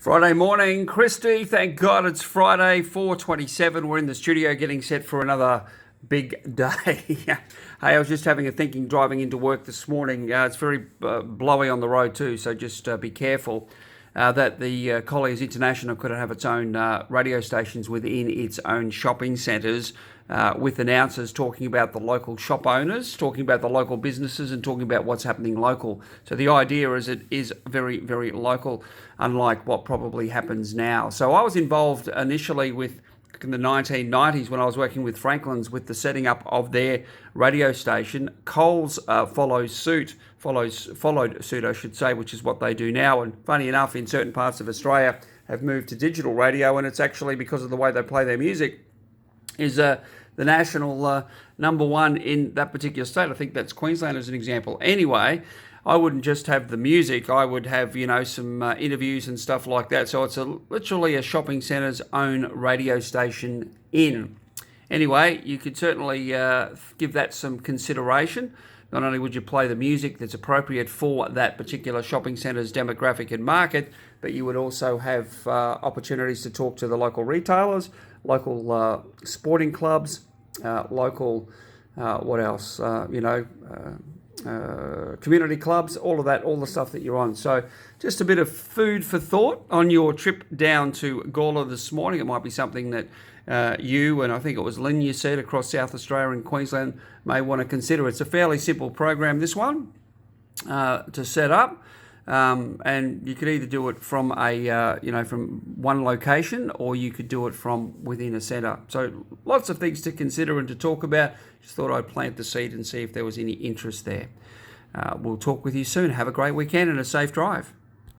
Friday morning, Kristy. Thank God it's Friday, 4:27. We're in the studio getting set for another big day. Hey, I was just having a thinking driving into work this morning. It's very blowy on the road too, so just be careful that the Colliers International could have its own radio stations within its own shopping centres with announcers talking about the local shop owners, talking about the local businesses and talking about what's happening local. So the idea is it is very, very local, unlike what probably happens now. So I was involved initially with in the 1990s when I was working with Franklin's with the setting up of their radio station. Coles followed suit, I should say, which is what they do now. And funny enough, in certain parts of Australia have moved to digital radio, and it's actually because of the way they play their music is the national number one in that particular state. I think that's Queensland as an example. Anyway, I wouldn't just have the music. I would have, some interviews and stuff like that. So it's literally a shopping centre's own radio station in. Anyway, you could certainly give that some consideration. Not only would you play the music that's appropriate for that particular shopping centre's demographic and market, but you would also have opportunities to talk to the local retailers, local sporting clubs, local, community clubs, all of that, all the stuff that you're on. So just a bit of food for thought on your trip down to Gawler this morning. It might be something that you, and I think it was Lynn, you said, across South Australia and Queensland may want to consider. It's a fairly simple program, this one, to set up. And you could either do it from from one location, or you could do it from within a centre. So lots of things to consider and to talk about. Just thought I'd plant the seed and see if there was any interest there. We'll talk with you soon. Have a great weekend and a safe drive.